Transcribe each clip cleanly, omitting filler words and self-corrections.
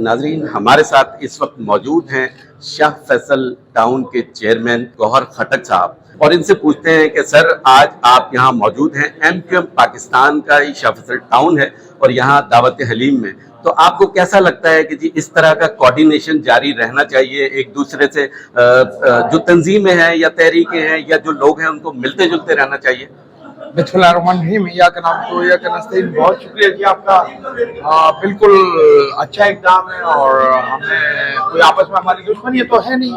नाजरीन, हमारे साथ इस वक्त मौजूद हैं शाह फैसल टाउन के चेयरमैन गौहर खटक साहब, और इनसे पूछते हैं कि सर, आज आप यहाँ मौजूद हैं, MQM पाकिस्तान का ही शाह फैसल टाउन है और यहाँ दावत हलीम में, तो आपको कैसा लगता है कि जी इस तरह का कोऑर्डिनेशन जारी रहना चाहिए एक दूसरे से, जो तंजीमें हैं या तहरीकें हैं या जो लोग हैं उनको मिलते जुलते रहना चाहिए? बिस्मिल्लाहिर्रहमानिर्रहीम, या का नाम तो या का नस्तीन, बहुत शुक्रिया जी आपका। बिल्कुल अच्छा इक़दाम है और हमें कोई आपस में हमारी दुश्मनी तो है नहीं।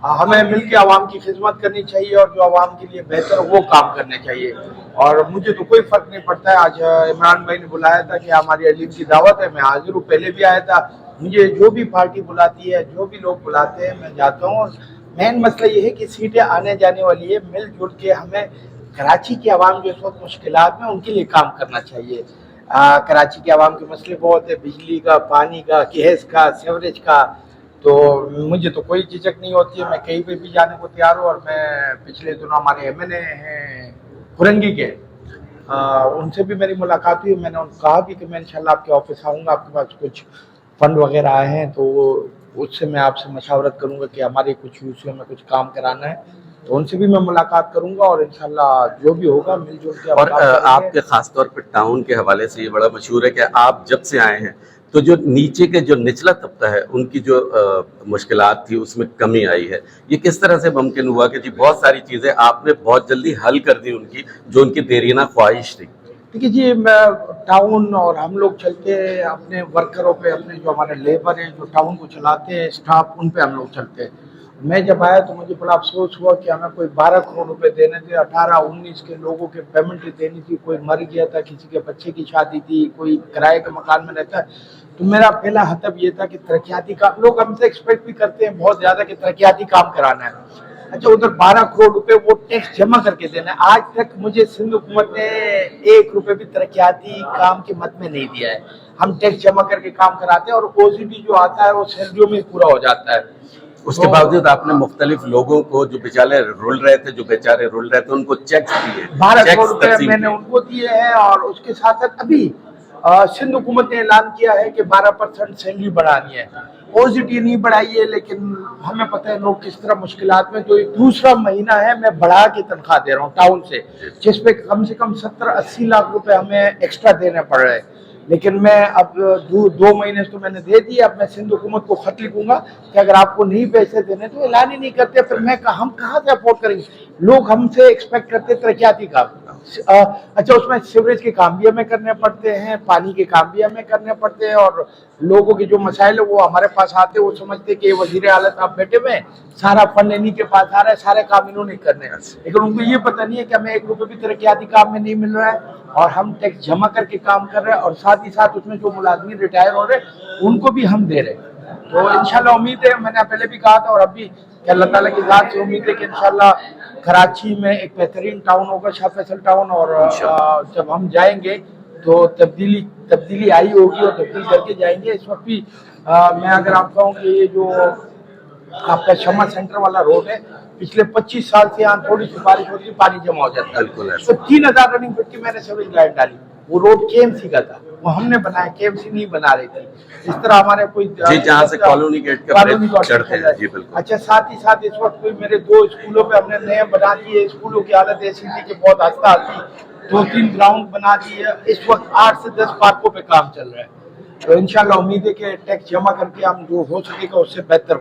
हमें मिलकर आवाम की खिदमत करनी चाहिए और जो आवाम के लिए बेहतर वो काम करने चाहिए। और मुझे तो कोई फ़र्क नहीं पड़ता है। आज इमरान भाई ने बुलाया था कि हमारी अलीम की दावत है, मैं हाजिर हूँ, पहले भी आया था। मुझे जो भी पार्टी बुलाती है, जो भी लोग बुलाते हैं, मैं जाता हूँ। और मेन मसला ये है कि सीटें आने जाने वाली है, मिलजुल के हमें कराची की आवाम जो इस वक्त मुश्किलात में, उनके लिए काम करना चाहिए। कराची के आवाम के मसले बहुत है, बिजली का, पानी का, गैस का, सीवरेज का। तो मुझे तो कोई झिझक नहीं होती है, मैं कहीं पे भी जाने को तैयार हूँ। और मैं पिछले दिनों हमारे MNA हैं फुरंगी के, उनसे भी मेरी मुलाकात हुई। मैंने उनको कहा भी कि मैं इंशाल्लाह आपके ऑफिस आऊँगा, आपके पास कुछ फंड वगैरह आए हैं तो उससे मैं आपसे मशावरत करूँगा कि हमारे कुछ यूसियों में कुछ काम कराना है, तो उनसे भी मैं मुलाकात करूंगा और इंशाल्लाह जो भी होगा मिलजुल के। और आपके खास तौर पर टाउन के हवाले से ये बड़ा मशहूर है कि आप जब से आए हैं तो जो नीचे के जो निचला तबका है उनकी जो मुश्किलात थी उसमें कमी आई है। ये किस तरह से मुमकिन हुआ कि जी बहुत सारी चीज़ें आपने बहुत जल्दी हल कर दी उनकी, जो उनकी देरीना ख्वाहिश थी? देखिए जी, टाउन और हम लोग चलते हैं अपने वर्करों पे, अपने जो हमारे लेबर हैं जो टाउन को चलाते हैं, स्टाफ, उन पे हम लोग चलते हैं। मैं जब आया तो मुझे बड़ा अफसोस हुआ कि हमें कोई 12 करोड़ रुपए देने थे, 18-19 के लोगों के पेमेंट देनी थी। कोई मर गया था, किसी के बच्चे की शादी थी, कोई किराए के मकान में रहता है। तो मेरा पहला हतब ये था कि तरक्याती काम लोग हमसे एक्सपेक्ट भी करते हैं बहुत ज़्यादा कि तरक्याती काम कराना है। अच्छा, उधर 12 करोड़ रुपए वो टैक्स जमा करके देना है। आज तक मुझे सिंध हुकूमत ने 1 रुपए भी तरक्याती काम के मद में नहीं दिया है। हम टैक्स जमा करके काम कराते हैं और OCD जो आता है वो सैलरियों में पूरा हो जाता है। उसके बावजूद आपने मुख्तलिफ लोगों को जो बेचारे रुल रहे थे उनको चेक्स दिए, 12 करोड़ रुपए मैंने उनको दिए हैं। और उसके साथ साथ अभी सिंध हुकूमत ने ऐलान किया है कि 12% सैलरी बढ़ानी है। OCD नहीं बढ़ाई है, लेकिन हमें पता है लोग किस तरह मुश्किलात में। तो एक दूसरा महीना है मैं बढ़ा के तनख्वाह दे रहा हूँ टाउन से, जिसपे कम से कम 70-80 लाख रुपए हमें एक्स्ट्रा देने पड़ रहे हैं। लेकिन मैं अब 2 महीने तो मैंने दे दिए। अब मैं सिंध हुकूमत को खत लिखूंगा कि अगर आपको नहीं पैसे देने तो ऐलान ही नहीं करते, फिर हम कहाँ से अफोर्ड करेंगे। लोग हमसे एक्सपेक्ट करते तरक्याती काम। अच्छा, उसमें सीवरेज के काम भी हमें करने पड़ते हैं, पानी के काम भी हमें करने पड़ते हैं। और लोगों के जो मसाइल है वो हमारे पास आते हैं, वो समझते कि वजीर आला साहब बैठे हुए, सारा फंड इन्हीं के पास आ रहा है, सारे काम इन्होंने करने हैं। लेकिन उनको ये पता नहीं है कि हमें 1 रुपये भी तरक्याती काम में नहीं मिल रहा है और हम टैक्स जमा करके काम कर रहे हैं। और साथ ही साथ उसमें जो मुलाजमीन रिटायर हो रहे हैं उनको भी हम दे रहे हैं। तो इंशाल्लाह उम्मीद है, मैंने पहले भी कहा था और अभी कि अल्लाह ताला की ज़ात से उम्मीद है कि इंशाल्लाह कराची में एक बेहतरीन टाउन होगा, शाह फैसल टाउन। और जब हम जाएंगे तो तब्दीली आई होगी और तब्दील करके जाएंगे। इस वक्त भी मैं अगर आप कहूँ कि ये जो आपका शमा सेंटर वाला रोड है, पिछले 25 साल से यहाँ थोड़ी सी बारिश होती है पानी जमा हो जाता है। तो 3000 रनिंग फुट की मैंने सीवरेज लाइन डाली। वो रोड KMC का था, वो हमने बनाया, KMC नहीं बना रही थी। इस तरह हमारे कोई जहाँ से कॉलोनी गेट चढ़ते हैं। जी बिल्कुल। अच्छा, साथ ही साथ इस वक्त कोई मेरे 2 स्कूलों पे हमने नए बना दिए। स्कूलों की हालत ऐसी थी कि बहुत हंसता थी। 2-3 ग्राउंड बना दिए। इस वक्त 8 से 10 पार्कों पे काम चल रहा है। तो इंशाल्लाह उम्मीद है कि टैक्स जमा करके हम जो हो सकेगा उससे बेहतर